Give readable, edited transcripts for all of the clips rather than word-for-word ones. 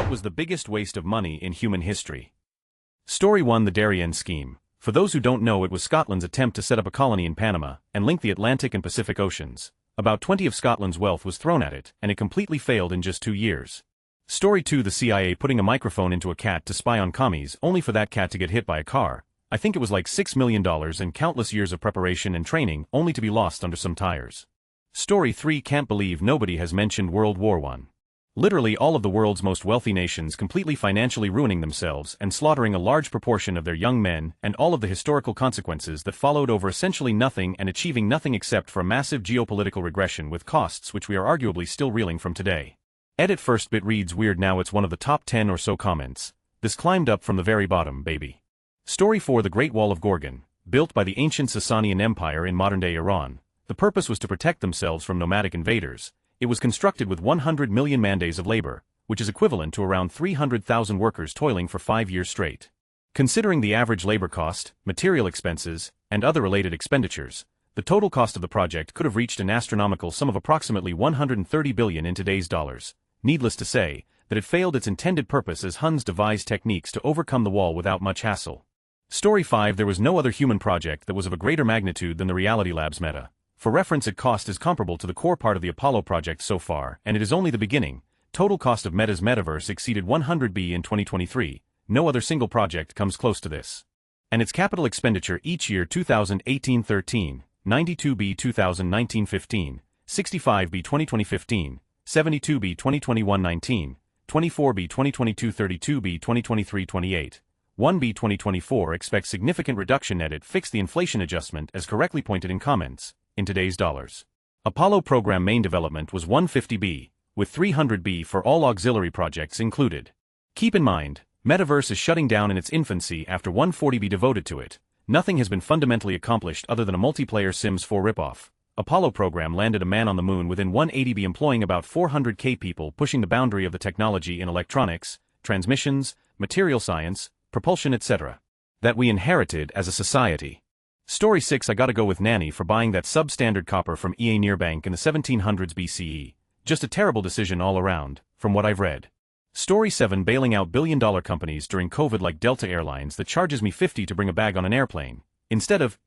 What was the biggest waste of money in human history? Story 1: The Darien Scheme. For those who don't know, it was Scotland's attempt to set up a colony in Panama and link the Atlantic and Pacific Oceans. About 20 of Scotland's wealth was thrown at it, and it completely failed in just 2 years. Story 2: The CIA putting a microphone into a cat to spy on commies, only for that cat to get hit by a car. I think it was like $6 million and countless years of preparation and training, only to be lost under some tires. Story 3: Can't believe nobody has mentioned World War I. Literally all of the world's most wealthy nations completely financially ruining themselves and slaughtering a large proportion of their young men, and all of the historical consequences that followed over essentially nothing and achieving nothing except for a massive geopolitical regression with costs which we are arguably still reeling from today. Edit first bit reads weird. Now it's one of the top 10 or so comments. This climbed up from the very bottom, baby. Story 4: The Great Wall of Gorgan, built by the ancient Sasanian Empire in modern-day Iran. The purpose was to protect themselves from nomadic invaders. It was constructed with 100 million man-days of labor, which is equivalent to around 300,000 workers toiling for 5 years straight. Considering the average labor cost, material expenses, and other related expenditures, the total cost of the project could have reached an astronomical sum of approximately $130 billion in today's dollars. Needless to say, that it failed its intended purpose as Huns devised techniques to overcome the wall without much hassle. Story 5: There was no other human project that was of a greater magnitude than the Reality Labs Meta. For reference, its cost is comparable to the core part of the Apollo project so far, and it is only the beginning. Total cost of Meta's metaverse exceeded $100 billion in 2023. No other single project comes close to this. And its capital expenditure each year: 2018-13, $92 billion 2019-15, $65 billion 2020-15, $72 billion 2021-19, $24 billion 2022-32 billion 2023-28. $1 billion 2024. Expects significant reduction. Edit fix the inflation adjustment as correctly pointed in comments, in today's dollars. Apollo program main development was $150 billion, with $300 billion for all auxiliary projects included. Keep in mind, Metaverse is shutting down in its infancy after $140 billion devoted to it. Nothing has been fundamentally accomplished other than a multiplayer Sims 4 ripoff. Apollo program landed a man on the moon within 180 billion, employing about 400,000 people, pushing the boundary of the technology in electronics, transmissions, material science, propulsion, etc. that we inherited as a society. Story 6: I gotta go with Nanny for buying that substandard copper from EA Nearbank in the 1700s BCE. Just a terrible decision all around, from what I've read. Story 7: Bailing out billion-dollar companies during COVID like Delta Airlines that charges me $50 to bring a bag on an airplane, instead of,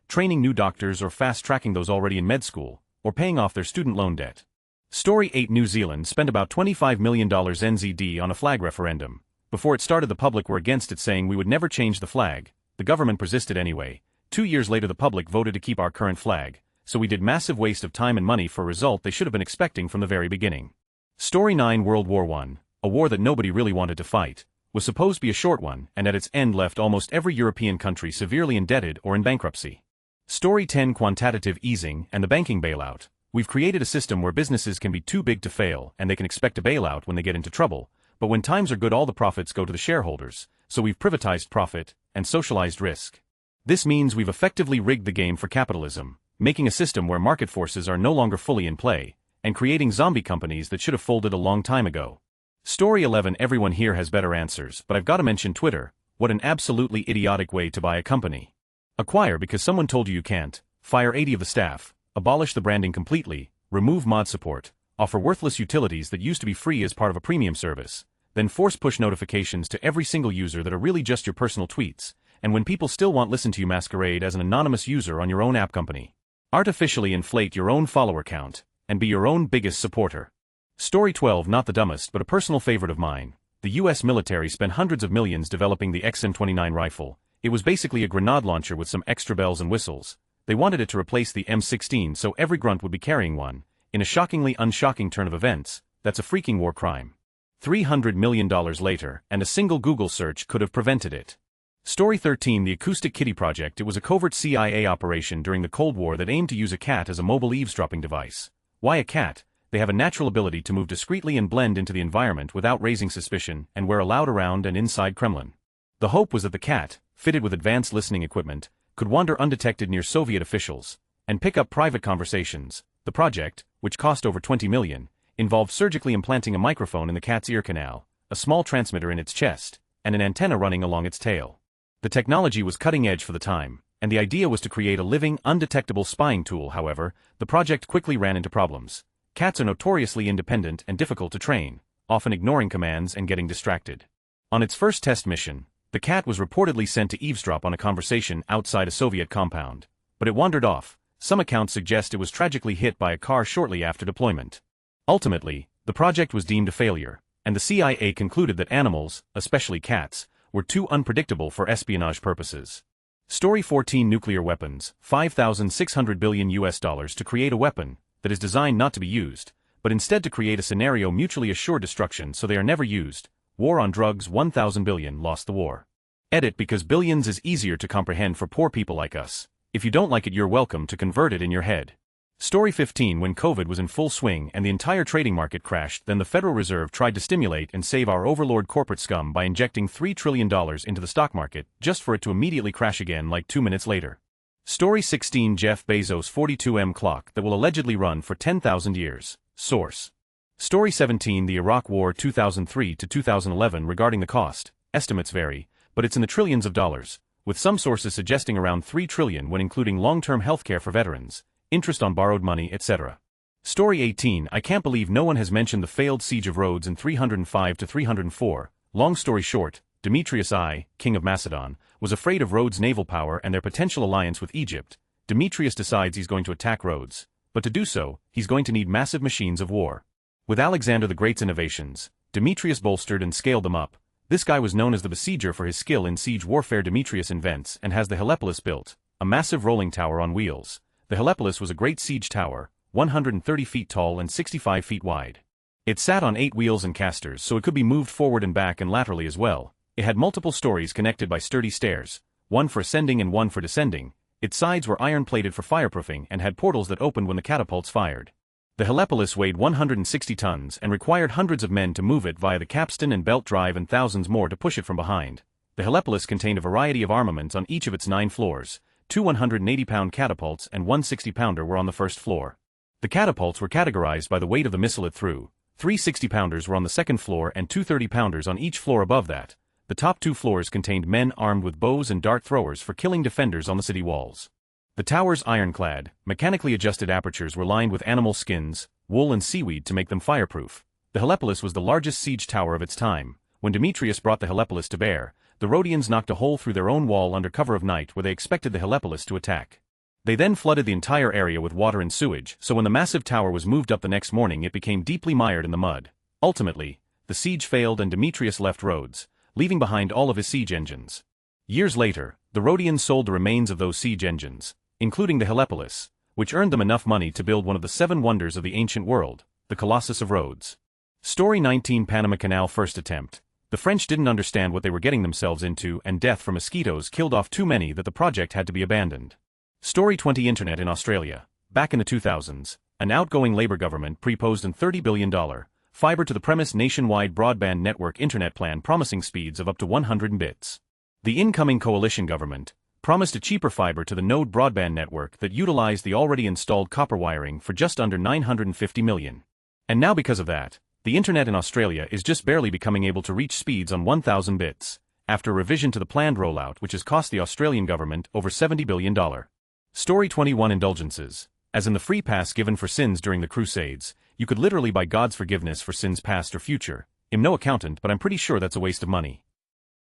training new doctors or fast-tracking those already in med school, or paying off their student loan debt. Story 8: New Zealand spent about $25 million NZD on a flag referendum. Before it started, the public were against it, saying we would never change the flag. The government persisted anyway. 2 years later the public voted to keep our current flag, so we did massive waste of time and money for a result they should have been expecting from the very beginning. Story 9: World War I, a war that nobody really wanted to fight, was supposed to be a short one, and at its end left almost every European country severely indebted or in bankruptcy. Story 10: Quantitative easing and the banking bailout. We've created a system where businesses can be too big to fail and they can expect a bailout when they get into trouble. But when times are good, all the profits go to the shareholders, so we've privatized profit and socialized risk. This means we've effectively rigged the game for capitalism, making a system where market forces are no longer fully in play, and creating zombie companies that should have folded a long time ago. Story 11: Everyone here has better answers, but I've got to mention Twitter. What an absolutely idiotic way to buy a company. Acquire because someone told you you can't, fire 80 of the staff, abolish the branding completely, remove mod support, offer worthless utilities that used to be free as part of a premium service, then force push notifications to every single user that are really just your personal tweets, and when people still won't listen to you, masquerade as an anonymous user on your own app company. Artificially inflate your own follower count, and be your own biggest supporter. Story 12: Not the dumbest but a personal favorite of mine. The US military spent hundreds of millions developing the XM29 rifle. It was basically a grenade launcher with some extra bells and whistles. They wanted it to replace the M16, so every grunt would be carrying one. In a shockingly unshocking turn of events, that's a freaking war crime. $300 million later, and a single Google search could have prevented it. Story 13: The Acoustic Kitty Project. It was a covert CIA operation during the Cold War that aimed to use a cat as a mobile eavesdropping device. Why a cat? They have a natural ability to move discreetly and blend into the environment without raising suspicion, and were allowed around and inside Kremlin. The hope was that the cat, fitted with advanced listening equipment, could wander undetected near Soviet officials, and pick up private conversations. The project, which cost over $20 million, involved surgically implanting a microphone in the cat's ear canal, a small transmitter in its chest, and an antenna running along its tail. The technology was cutting edge for the time, and the idea was to create a living, undetectable spying tool. However, the project quickly ran into problems. Cats are notoriously independent and difficult to train. often ignoring commands and getting distracted. On its first test mission, the cat was reportedly sent to eavesdrop on a conversation outside a Soviet compound, but it wandered off. Some accounts suggest it was tragically hit by a car shortly after deployment. Ultimately, the project was deemed a failure, and the CIA concluded that animals, especially cats, were too unpredictable for espionage purposes. Story 14 Nuclear Weapons, $5,600 billion to create a weapon that is designed not to be used, but instead to create a scenario mutually assured destruction so they are never used. War on drugs, 1,000 billion lost the war. Edit because billions is easier to comprehend for poor people like us. If you don't like it, you're welcome to convert it in your head. Story 15 When COVID was in full swing and the entire trading market crashed, then the Federal Reserve tried to stimulate and save our overlord corporate scum by injecting $3 trillion into the stock market, just for it to immediately crash again like 2 minutes later. Story 16 Jeff Bezos' 42M clock that will allegedly run for 10,000 years. Source. Story 17 The Iraq War 2003 to 2011 Regarding the cost, estimates vary, but it's in the trillions of dollars, with some sources suggesting around $3 trillion when including long-term healthcare for veterans, interest on borrowed money, etc. Story 18 I can't believe no one has mentioned the failed siege of Rhodes in 305 to 304. Long story short, Demetrius I, king of Macedon, was afraid of Rhodes' naval power and their potential alliance with Egypt. Demetrius decides he's going to attack Rhodes, but to do so, he's going to need massive machines of war. With Alexander the Great's innovations, Demetrius bolstered and scaled them up. This guy was known as the besieger for his skill in siege warfare. Demetrius invents and has the Helepolis built, a massive rolling tower on wheels. The Helepolis was a great siege tower, 130 feet tall and 65 feet wide. It sat on 8 wheels and casters, so it could be moved forward and back and laterally as well. It had multiple stories connected by sturdy stairs, one for ascending and one for descending. Its sides were iron-plated for fireproofing and had portals that opened when the catapults fired. The Helepolis weighed 160 tons and required hundreds of men to move it via the capstan and belt drive and thousands more to push it from behind. The Helepolis contained a variety of armaments on each of its 9 floors. 2 180-pound catapults and 1 60-pounder were on the first floor. The catapults were categorized by the weight of the missile it threw. 3 60-pounders were on the second floor and 2 30-pounders on each floor above that. The top 2 floors contained men armed with bows and dart throwers for killing defenders on the city walls. The tower's ironclad, mechanically adjusted apertures were lined with animal skins, wool and seaweed to make them fireproof. The Helepolis was the largest siege tower of its time. When Demetrius brought the Helepolis to bear, the Rhodians knocked a hole through their own wall under cover of night where they expected the Helepolis to attack. They then flooded the entire area with water and sewage, so when the massive tower was moved up the next morning it became deeply mired in the mud. Ultimately, the siege failed and Demetrius left Rhodes, leaving behind all of his siege engines. Years later, the Rhodians sold the remains of those siege engines, including the Helepolis, which earned them enough money to build one of the 7 wonders of the ancient world, the Colossus of Rhodes. Story 19 Panama Canal First Attempt. The French didn't understand what they were getting themselves into, and death from mosquitoes killed off too many that the project had to be abandoned. Story 20 Internet in Australia. Back in the 2000s, an outgoing Labour government proposed a $30 billion, fiber-to-the-premise nationwide broadband network internet plan promising speeds of up to 100 Mbits. The incoming coalition government promised a cheaper fiber-to-the-node broadband network that utilized the already installed copper wiring for just under $950 million. And now because of that, the internet in Australia is just barely becoming able to reach speeds on 1,000 bits, after a revision to the planned rollout which has cost the Australian government over $70 billion. Story 21 Indulgences. As in the free pass given for sins during the Crusades, you could literally buy God's forgiveness for sins past or future. I'm no accountant, but I'm pretty sure that's a waste of money.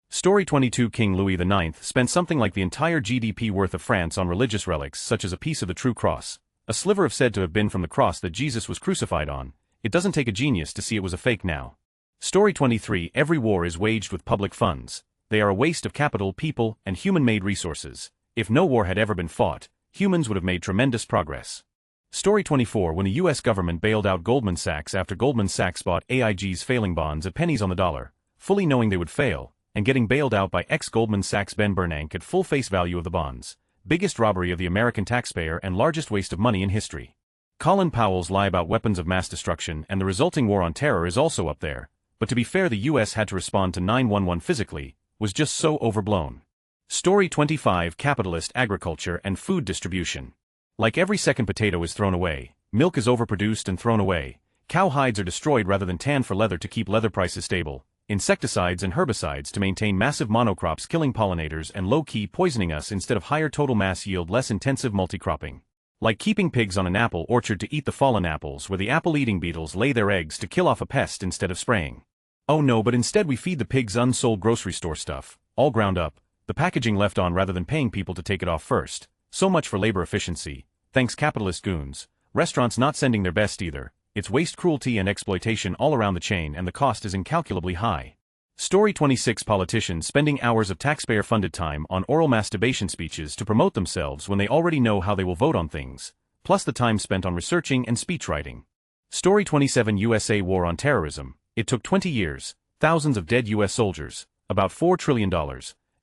Story 22 King Louis IX spent something like the entire GDP worth of France on religious relics such as a piece of the true cross, a sliver of said to have been from the cross that Jesus was crucified on. It doesn't take a genius to see it was a fake now. Story 23 Every war is waged with public funds. They are a waste of capital, people, and human-made resources. If no war had ever been fought, humans would have made tremendous progress. Story 24 When the US government bailed out Goldman Sachs after Goldman Sachs bought AIG's failing bonds at pennies on the dollar, fully knowing they would fail, and getting bailed out by ex-Goldman Sachs Ben Bernanke at full face value of the bonds. Biggest robbery of the American taxpayer and largest waste of money in history. Colin Powell's lie about weapons of mass destruction and the resulting war on terror is also up there, but to be fair, the US had to respond to 9/11 physically, was just so overblown. Story 25 Capitalist agriculture and food distribution. Like every second potato is thrown away, milk is overproduced and thrown away, cow hides are destroyed rather than tanned for leather to keep leather prices stable, insecticides and herbicides to maintain massive monocrops killing pollinators and low-key poisoning us instead of higher total mass yield less intensive multicropping. Like keeping pigs on an apple orchard to eat the fallen apples where the apple-eating beetles lay their eggs to kill off a pest instead of spraying. Oh no, but instead we feed the pigs unsold grocery store stuff, all ground up, the packaging left on rather than paying people to take it off first. So much for labor efficiency. Thanks capitalist goons. Restaurants not sending their best either. It's waste, cruelty and exploitation all around the chain, and the cost is incalculably high. Story 26. Politicians spending hours of taxpayer-funded time on oral masturbation speeches to promote themselves when they already know how they will vote on things, plus the time spent on researching and speechwriting. Story 27. USA War on Terrorism. It took 20 years, thousands of dead U.S. soldiers, about $4 trillion,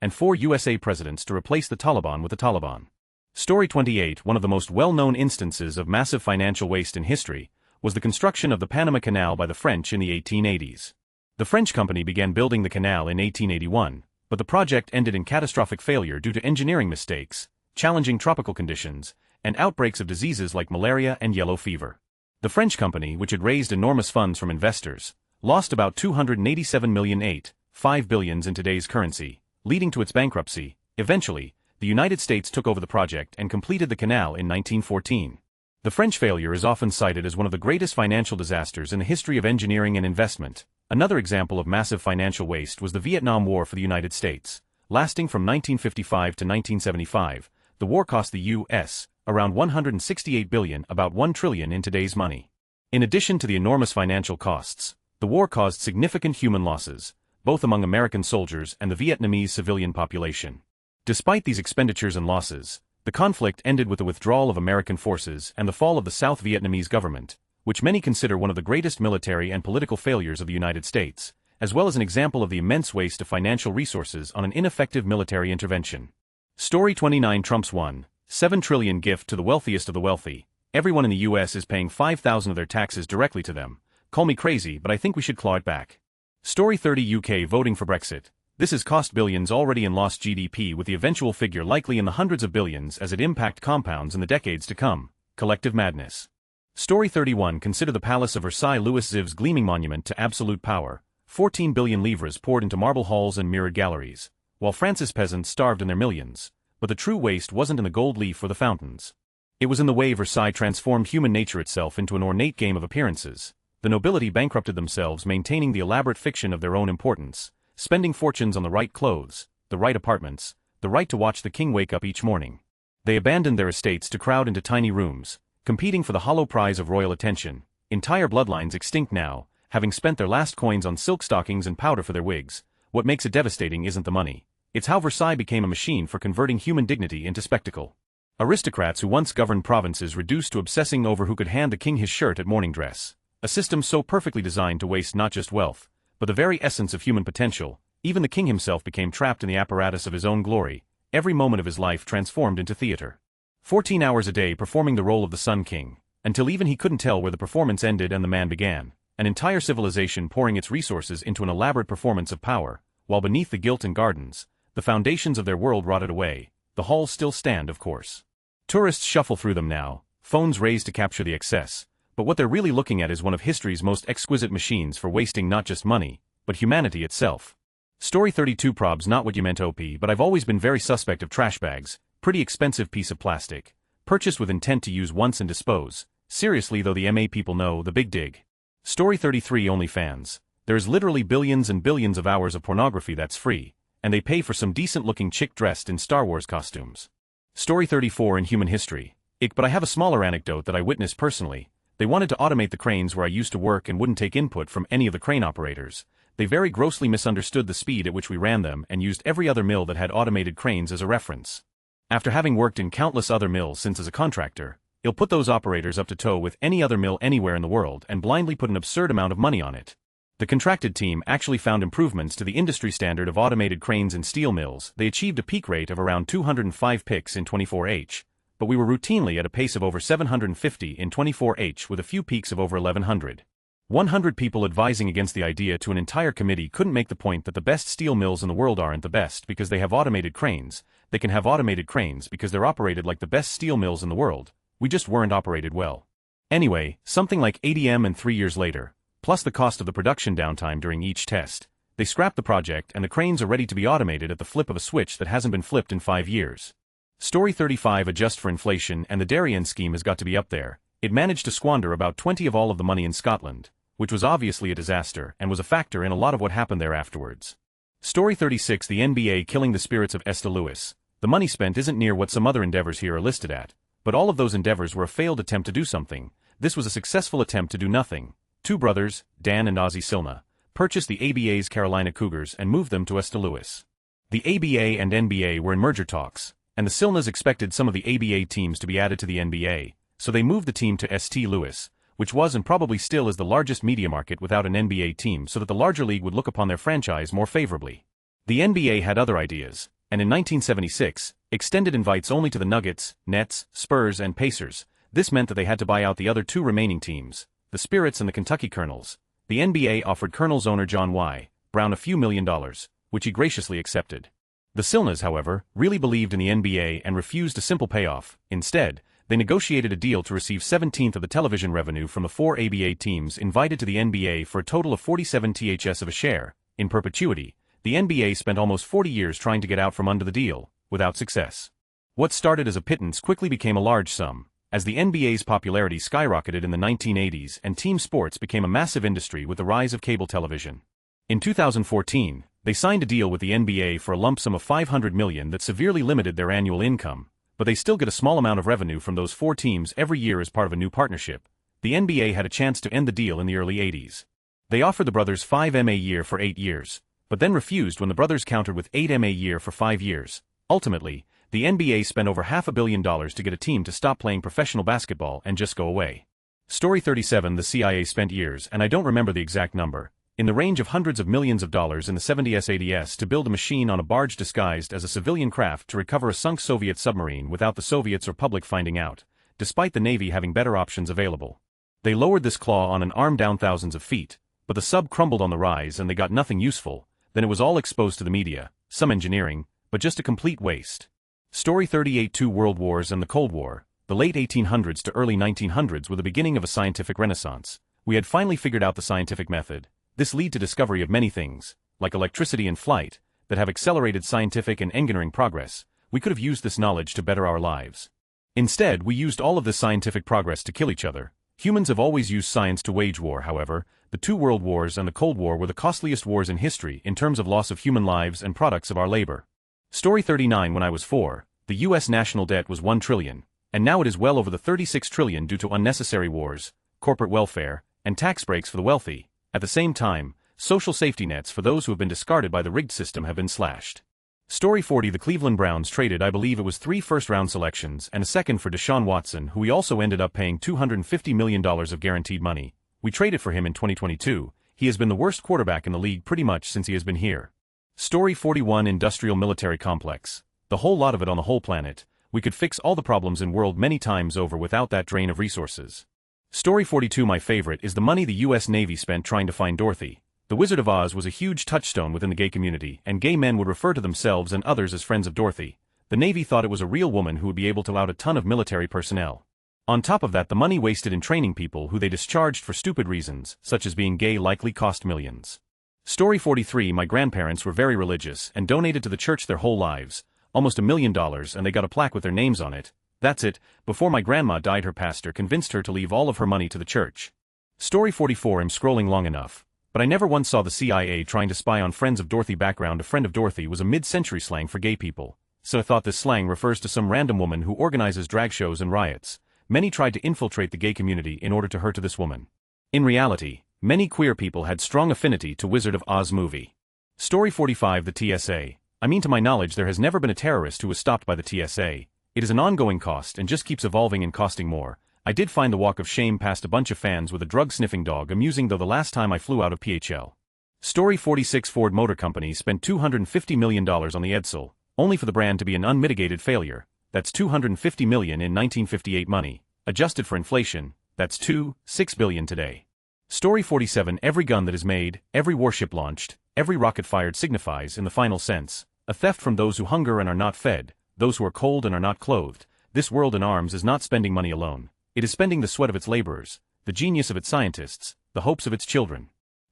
and 4 USA presidents to replace the Taliban with the Taliban. Story 28. One of the most well-known instances of massive financial waste in history was the construction of the Panama Canal by the French in the 1880s. The French company began building the canal in 1881, but the project ended in catastrophic failure due to engineering mistakes, challenging tropical conditions, and outbreaks of diseases like malaria and yellow fever. The French company, which had raised enormous funds from investors, lost about $287 million, $5 billion in today's currency, leading to its bankruptcy. Eventually, the United States took over the project and completed the canal in 1914. The French failure is often cited as one of the greatest financial disasters in the history of engineering and investment. Another example of massive financial waste was the Vietnam War for the United States. Lasting from 1955 to 1975, the war cost the U.S. around $168 billion, about $1 trillion in today's money. In addition to the enormous financial costs, the war caused significant human losses, both among American soldiers and the Vietnamese civilian population. Despite these expenditures and losses, the conflict ended with the withdrawal of American forces and the fall of the South Vietnamese government, which many consider one of the greatest military and political failures of the United States, as well as an example of the immense waste of financial resources on an ineffective military intervention. Story 29. Trump's $1.7 trillion gift to the wealthiest of the wealthy. Everyone in the U.S. is paying $5,000 of their taxes directly to them. Call me crazy, but I think we should claw it back. Story 30. UK voting for Brexit. This has cost billions already in lost GDP, with the eventual figure likely in the hundreds of billions as it impact compounds in the decades to come. Collective madness. Story 31. Consider the Palace of Versailles. Louis Xiv's gleaming monument to absolute power. 14 billion livres poured into marble halls and mirrored galleries, while France's peasants starved in their millions. But the true waste wasn't in the gold leaf or the fountains. It was in the way Versailles transformed human nature itself into an ornate game of appearances. The nobility bankrupted themselves, maintaining the elaborate fiction of their own importance, spending fortunes on the right clothes, the right apartments, the right to watch the king wake up each morning. They abandoned their estates to crowd into tiny rooms, competing for the hollow prize of royal attention. Entire bloodlines extinct now, having spent their last coins on silk stockings and powder for their wigs. What makes it devastating isn't the money. It's how Versailles became a machine for converting human dignity into spectacle. Aristocrats who once governed provinces reduced to obsessing over who could hand the king his shirt at morning dress. A system so perfectly designed to waste not just wealth, but the very essence of human potential. Even the king himself became trapped in the apparatus of his own glory, every moment of his life transformed into theater. 14 hours a day performing the role of the Sun King, until even he couldn't tell where the performance ended and the man began. An entire civilization pouring its resources into an elaborate performance of power, while beneath the gilt and gardens, the foundations of their world rotted away. The halls still stand, of course. Tourists shuffle through them now, phones raised to capture the excess. But what they're really looking at is one of history's most exquisite machines for wasting not just money, but humanity itself. Story 32. Probs not what you meant OP, but I've always been very suspect of trash bags. Pretty expensive piece of plastic. Purchased with intent to use once and dispose. Seriously though, the MA people know the big dig. Story 33. OnlyFans. There's literally billions and billions of hours of pornography that's free, and they pay for some decent looking chick dressed in Star Wars costumes. Story 34. In human history. But I have a smaller anecdote that I witnessed personally. They wanted to automate the cranes where I used to work and wouldn't take input from any of the crane operators. They very grossly misunderstood the speed at which we ran them and used every other mill that had automated cranes as a reference. After having worked in countless other mills since as a contractor, he'll put those operators up to toe with any other mill anywhere in the world and blindly put an absurd amount of money on it. The contracted team actually found improvements to the industry standard of automated cranes in steel mills. They achieved a peak rate of around 205 picks in 24H. But we were routinely at a pace of over 750 in 24H with a few peaks of over 1100. 100 people advising against the idea to an entire committee couldn't make the point that the best steel mills in the world aren't the best because they have automated cranes. They can have automated cranes because they're operated like the best steel mills in the world. We just weren't operated well. Anyway, something like 80M, and 3 years later, plus the cost of the production downtime during each test, they scrapped the project and the cranes are ready to be automated at the flip of a switch that hasn't been flipped in 5 years. Story 35 Adjust for inflation, and the Darien scheme has got to be up there. It managed to squander about 20 of all of the money in Scotland, which was obviously a disaster and was a factor in a lot of what happened there afterwards. Story 36 The NBA killing the spirits of Esta Lewis. The money spent isn't near what some other endeavors here are listed at, but all of those endeavors were a failed attempt to do something. This was a successful attempt to do nothing. Two brothers, Dan and Ozzie Silna, purchased the ABA's Carolina Cougars and moved them to Esta Lewis. The ABA and NBA were in merger talks, and the Silnas expected some of the ABA teams to be added to the NBA, so they moved the team to St. Louis, which was and probably still is the largest media market without an NBA team, so that the larger league would look upon their franchise more favorably. The NBA had other ideas, and in 1976, extended invites only to the Nuggets, Nets, Spurs and Pacers. This meant that they had to buy out the other two remaining teams, the Spirits and the Kentucky Colonels. The NBA offered Colonels owner John Y. Brown a few $1 million, which he graciously accepted. The Silnas, however, really believed in the NBA and refused a simple payoff. Instead, they negotiated a deal to receive 17th of the television revenue from the 4 ABA teams invited to the NBA for a total of 47 ths of a share. In perpetuity, the NBA spent almost 40 years trying to get out from under the deal, without success. What started as a pittance quickly became a large sum, as the NBA's popularity skyrocketed in the 1980s and team sports became a massive industry with the rise of cable television. In 2014, they signed a deal with the NBA for a lump sum of $500 million that severely limited their annual income, but they still get a small amount of revenue from those 4 teams every year as part of a new partnership. The NBA had a chance to end the deal in the early 80s. They offered the brothers $5 million a year for 8 years, but then refused when the brothers countered with $8 million a year for 5 years. Ultimately, the NBA spent over $500 million to get a team to stop playing professional basketball and just go away. Story 37 The CIA spent years, and I don't remember the exact number, in the range of hundreds of millions of dollars in the 70s ADS to build a machine on a barge disguised as a civilian craft to recover a sunk Soviet submarine without the Soviets or public finding out, despite the Navy having better options available. They lowered this claw on an arm down thousands of feet, but the sub crumbled on the rise and they got nothing useful. Then it was all exposed to the media, some engineering, but just a complete waste. Story 38 Two World Wars and the Cold War. The late 1800s to early 1900s were the beginning of a scientific renaissance. We had finally figured out the scientific method. This led to discovery of many things, like electricity and flight, that have accelerated scientific and engineering progress. We could have used this knowledge to better our lives. Instead, we used all of this scientific progress to kill each other. Humans have always used science to wage war, however. The two world wars and the Cold War were the costliest wars in history in terms of loss of human lives and products of our labor. Story 39 When I was 4, the U.S. national debt was $1 trillion, and now it is well over the $36 trillion due to unnecessary wars, corporate welfare, and tax breaks for the wealthy. At the same time, social safety nets for those who have been discarded by the rigged system have been slashed. Story 40 The Cleveland Browns traded, I believe it was 3 first-round selections and a second for Deshaun Watson, who we also ended up paying $250 million of guaranteed money. We traded for him in 2022. He has been the worst quarterback in the league pretty much since he has been here. Story 41 Industrial Military Complex. The whole lot of it on the whole planet. We could fix all the problems in world many times over without that drain of resources. Story 42 My favorite is the money the U.S. Navy spent trying to find Dorothy. The Wizard of Oz was a huge touchstone within the gay community, and gay men would refer to themselves and others as friends of Dorothy. The Navy thought it was a real woman who would be able to out a ton of military personnel. On top of that, the money wasted in training people who they discharged for stupid reasons, such as being gay, likely cost millions. Story 43 My grandparents were very religious and donated to the church their whole lives, almost $1 million, and they got a plaque with their names on it. That's it. Before my grandma died, her pastor convinced her to leave all of her money to the church. Story 44 I'm scrolling long enough, but I never once saw the CIA trying to spy on friends of Dorothy. Background: a friend of Dorothy was a mid-century slang for gay people, so I thought this slang refers to some random woman who organizes drag shows and riots. Many tried to infiltrate the gay community in order to hurt this woman. In reality, many queer people had strong affinity to Wizard of Oz movie. Story 45 The TSA. I mean, to my knowledge there has never been a terrorist who was stopped by the TSA. It is an ongoing cost and just keeps evolving and costing more. I did find the walk of shame past a bunch of fans with a drug-sniffing dog amusing, though the last time I flew out of PHL. Story 46 Ford Motor Company spent $250 million on the Edsel, only for the brand to be an unmitigated failure. That's $250 million in 1958 money. Adjusted for inflation, that's $6 billion today. Story 47 Every gun that is made, every warship launched, every rocket fired signifies, in the final sense, a theft from those who hunger and are not fed, those who are cold and are not clothed. This world in arms is not spending money alone. It is spending the sweat of its laborers, the genius of its scientists, the hopes of its children.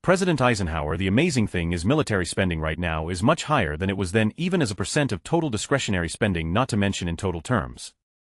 President Eisenhower. The amazing thing is military spending right now is much higher than it was then, even as a percent of total discretionary spending, not to mention in total terms.